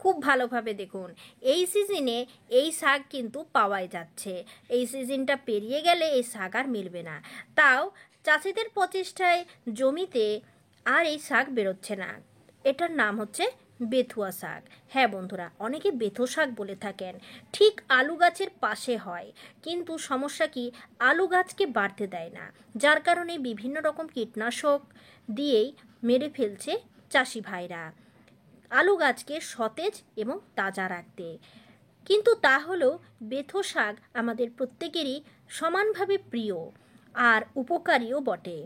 খুব ভালোভাবে দেখুন। এই সিজনে এই শাক কিন্তু পাওয়াই যাচ্ছে। এই সিজনটা পেরিয়ে গেলে এই শাক আর মিলবে না। তাও চাষিদের প্রচেষ্টায় জমিতে আর এই শাক বেরোচ্ছে না। এটার নাম হচ্ছে বেথুয়া শাক। হ্যাঁ বন্ধুরা, অনেকে বেথো শাক বলে থাকেন। ঠিক আলু গাছের পাশে হয়, কিন্তু সমস্যা কি, আলু গাছকে বাড়তে দেয় না, যার কারণে বিভিন্ন রকম কীটনাশক দিয়েই মেরে ফেলছে চাষি ভাইরা আলু গাছকে সতেজ এবং তাজা রাখতে। কিন্তু তা হলেও বেথো শাক আমাদের প্রত্যেকেরই সমানভাবে প্রিয় আর উপকারীও বটে।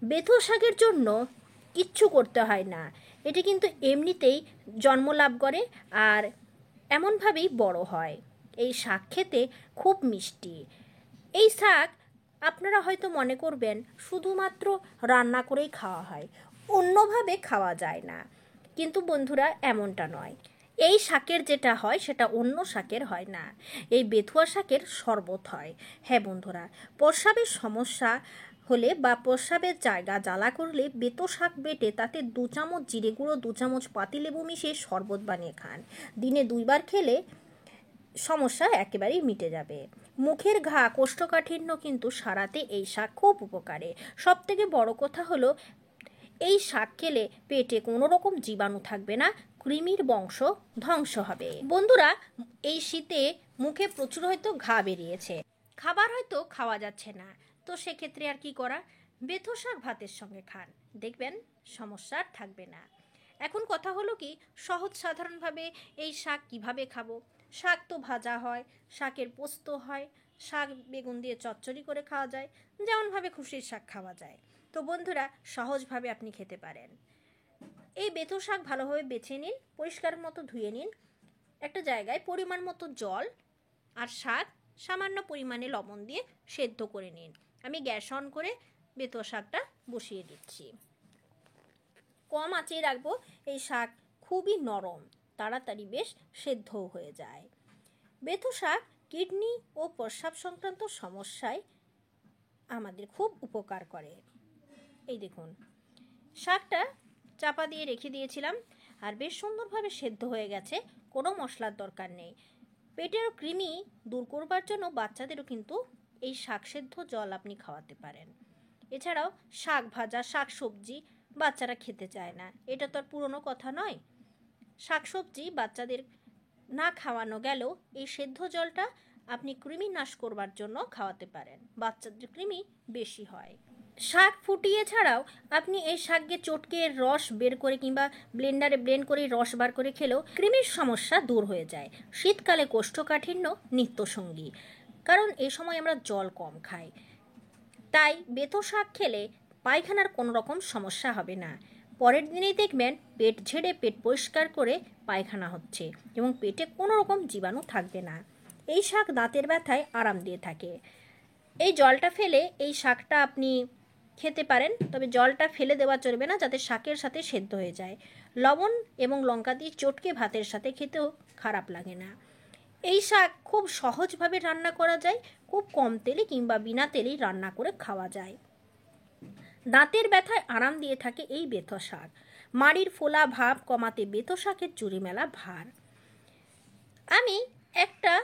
বেথো শাকের জন্য কিচ্ছু করতে হয় না, এটি কিন্তু এমনিতেই জন্ম লাভ করে আর এমনভাবেই বড় হয়। এই শাক খেতে খুব মিষ্টি। এই শাক আপনারা হয়তো মনে করবেন শুধুমাত্র রান্না করেই খাওয়া হয়, অন্যভাবে খাওয়া যায় না, কিন্তু বন্ধুরা এমনটা নয়। এই শাকের যেটা হয় সেটা অন্য শাকের হয় না। এই বেথুয়া শাকের শরবত হয়। হ্যাঁ বন্ধুরা, প্রস্রাবের সমস্যা হলে বা প্রস্রাবের জায়গা জ্বালা করলে বেতো শাক বেটে তাতে 2 চামচ জিরে গুঁড়ো, 2 চামচ পাতিলেবু মিশিয়ে শরবত বানিয়ে খান। দিনে 2 বার খেলে সমস্যা একেবারেই মিটে যাবে। মুখের ঘা, কোষ্ঠকাঠিন্য কিন্তু সারাতে এই শাক খুব উপকারে। সব থেকে বড় কথা হলো এই শাক খেলে পেটে কোনো রকম জীবাণু থাকবে না, কৃমির বংশ ধ্বংস হবে। বন্ধুরা, এই শীতে মুখে প্রচুর হয়তো ঘা বেরিয়েছে, খাবার হয়তো খাওয়া যাচ্ছে না, তো সেক্ষেত্রে আর কি করা, বেথো শাক ভাতের সঙ্গে খান, দেখবেন সমস্যা আর থাকবে না। এখন কথা হলো কি, সহজ সাধারণভাবে এই শাক কিভাবে খাবো। শাক তো ভাজা হয়, শাকের পোস্ত হয়, শাক বেগুন দিয়ে চচ্চড়ি করে খাওয়া যায়, যেমনভাবে খুশির শাক খাওয়া যায়। তো বন্ধুরা, সহজভাবে আপনি খেতে পারেন। এই বেথো শাক ভালোভাবে বেছে নিন, পরিষ্কার মতো ধুয়ে নিন, একটা জায়গায় পরিমাণ মতো জল আর শাক সামান্য পরিমাণে লবণ দিয়ে সেদ্ধ করে নিন। আমি গ্যাস অন করে বেথো শাকটা বসিয়ে দিচ্ছি। কম আঁচেই রাখবো। এই শাক খুবই নরম, তাড়াতাড়ি বেশ সেদ্ধও হয়ে যায়। বেথো শাক কিডনি ও প্রস্রাব সংক্রান্ত সমস্যায় আমাদের খুব উপকার করে। এই দেখুন, শাকটা চাপা দিয়ে রেখে দিয়েছিলাম আর বেশ সুন্দরভাবে সেদ্ধ হয়ে গেছে, কোনো মশলার দরকার নেই। পেটের কৃমি দূর করবার জন্য বাচ্চাদেরও কিন্তু এই শাক সেদ্ধ জল আপনি খাওয়াতে পারেন। এছাড়াও শাক ভাজা, শাক সবজি বাচ্চারা খেতে চায় না, এটা তো আর পুরনো কথা নয়। শাক সবজি বাচ্চাদের না খাওয়ানো গেলেও এই সেদ্ধ জলটা আপনি কৃমি নাশ করবার জন্য খাওয়াতে পারেন, বাচ্চাদের কৃমি বেশি হয়। শাক ফুটিয়ে ছাড়াও আপনি এই শাককে চটকে রস বের করে কিংবা ব্লেন্ডারে ব্লেন্ড করে রস বার করে খেলেও কৃমির সমস্যা দূর হয়ে যায়। শীতকালে কোষ্ঠকাঠিন্য নিত্যসঙ্গী, কারণ এই সময় আমরা জল কম খাই। তাই বেথো শাক খেলে পায়খানার কোনো রকম সমস্যা হবে না। পরের দিনেই দেখবেন পেট ঝেড়ে পেট পরিষ্কার করে পায়খানা হচ্ছে এবং পেটে কোনো রকম জীবাণু থাকবে না। এই শাক দাঁতের ব্যথায় আরাম দিয়ে থাকে। এই জলটা ফেলে এই শাকটা আপনি খেতে পারেন, তবে জলটা ফেলে দেওয়া চলবে না, যাতে শাকের সাথে সেদ্ধ হয়ে যায়। লবণ এবং লঙ্কা দিয়ে চটকে ভাতের সাথে খেতেও খারাপ লাগে না। এই শাক খুব সহজভাবে রান্না করা যায়, খুব কম তেলে কিংবা বিনা তেলেই রান্না করে খাওয়া যায়। দাঁতের ব্যথায় আরাম দিয়ে থাকে এই বেথো শাক। মাড়ির ফোলা ভাব কমাতে বেথো শাকের চুরি মেলা ভার। আমি একটা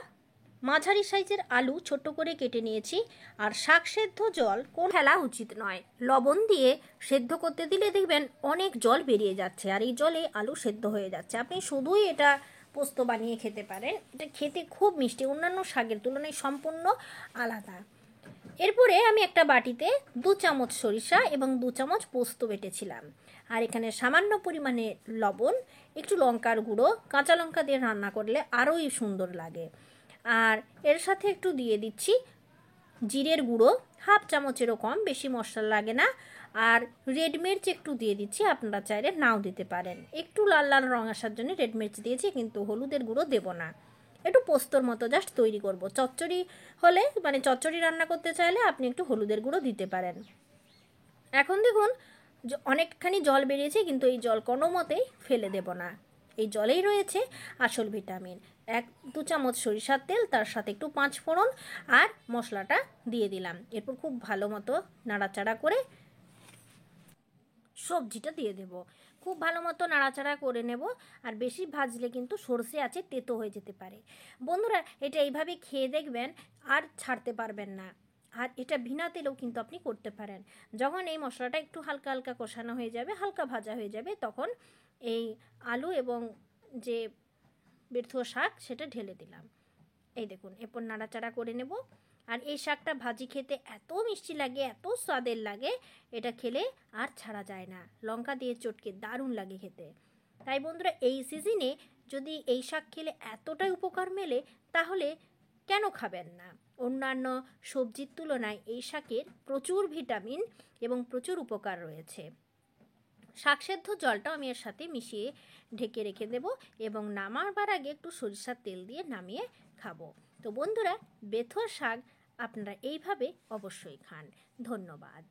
মাঝারি সাইজের আলু ছোট করে কেটে নিয়েছি, আর শাক সেদ্ধ জল কোন ফেলা উচিত নয়। লবণ দিয়ে সেদ্ধ করতে দিলে দেখবেন অনেক জল বেরিয়ে যাচ্ছে, আর এই জলে আলু সেদ্ধ হয়ে যাচ্ছে। আপনি শুধুই এটা পোস্ত বানিয়ে খেতে পারেন, এটা খেতে খুব মিষ্টি, অন্যান্য শাকের তুলনায় সম্পূর্ণ আলাদা। এরপরে আমি একটা বাটিতে 2 চামচ সরিষা এবং 2 চামচ পোস্ত বেটেছিলাম, আর এখানে সামান্য পরিমাণে লবণ, একটু লঙ্কার গুঁড়ো, কাঁচা লঙ্কা দিয়ে রান্না করলে আরোই সুন্দর লাগে। আর এর সাথে একটু দিয়ে দিচ্ছি জিরের গুঁড়ো, হাফ চামচেরও কম, বেশি মশলা লাগে না। আর রেড মির্চ একটু দিয়ে দিচ্ছি, আপনারা চাইলে নাও দিতে পারেন। একটু লাল লাল রং আসার জন্য রেড মির্চ দিয়েছি, কিন্তু হলুদের গুঁড়ো দেব না। একটু পোস্তর মতো জাস্ট তৈরি করব। চচ্চড়ি হলে, মানে চচ্চড়ি রান্না করতে চাইলে আপনি একটু হলুদের গুঁড়ো দিতে পারেন। এখন দেখুন অনেকখানি জল বেরিয়েছে, কিন্তু এই জল কোনো মতেই ফেলে দেব না। এই জলেই রয়েছে আসল ভিটামিন। 1-2 চামচ সরিষার তেল, তার সাথে একটু 5 ফোড়ন আর মশলাটা দিয়ে দিলাম। এরপর খুব ভালো মতো নাড়াচাড়া করে সবজিটা দিয়ে দেব। খুব ভালো মতো নাড়াচাড়া করে নেব। আর বেশি ভাজলে কিন্তু সর্ষে আছে তেতো হয়ে যেতে পারে। বন্ধুরা, এটা এইভাবে খেয়ে দেখবেন, আর ছাড়তে পারবেন না। আর এটা বিনা তেলেও কিন্তু আপনি করতে পারেন। যখন এই মশলাটা একটু হালকা হালকা কষানো হয়ে যাবে, হালকা ভাজা হয়ে যাবে, তখন এই আলু এবং যে বেথুয়া শাক সেটা ঢেলে দিলাম। এই দেখুন, এরপর নাড়াচাড়া করে নেব। আর এই শাকটা ভাজি খেতে এত মিষ্টি লাগে, এত স্বাদের লাগে, এটা খেলে আর ছাড়া যায় না। লঙ্কা দিয়ে চটকে দারুণ লাগে খেতে। তাই বন্ধুরা, এই সিজনে যদি এই শাক খেলে এতটাই উপকার মেলে, তাহলে কেন খাবেন না? অন্যান্য সবজির তুলনায় এই শাকের প্রচুর ভিটামিন এবং প্রচুর উপকার রয়েছে। শাক সেদ্ধ জলটাও আমি এর সাথে মিশিয়ে ঢেকে রেখে দেব এবং নামাবার আগে একটু সরিষার তেল দিয়ে নামিয়ে খাবো। তো বন্ধুরা, বেথুয়া শাক আপনারা এইভাবে অবশ্যই খান। ধন্যবাদ।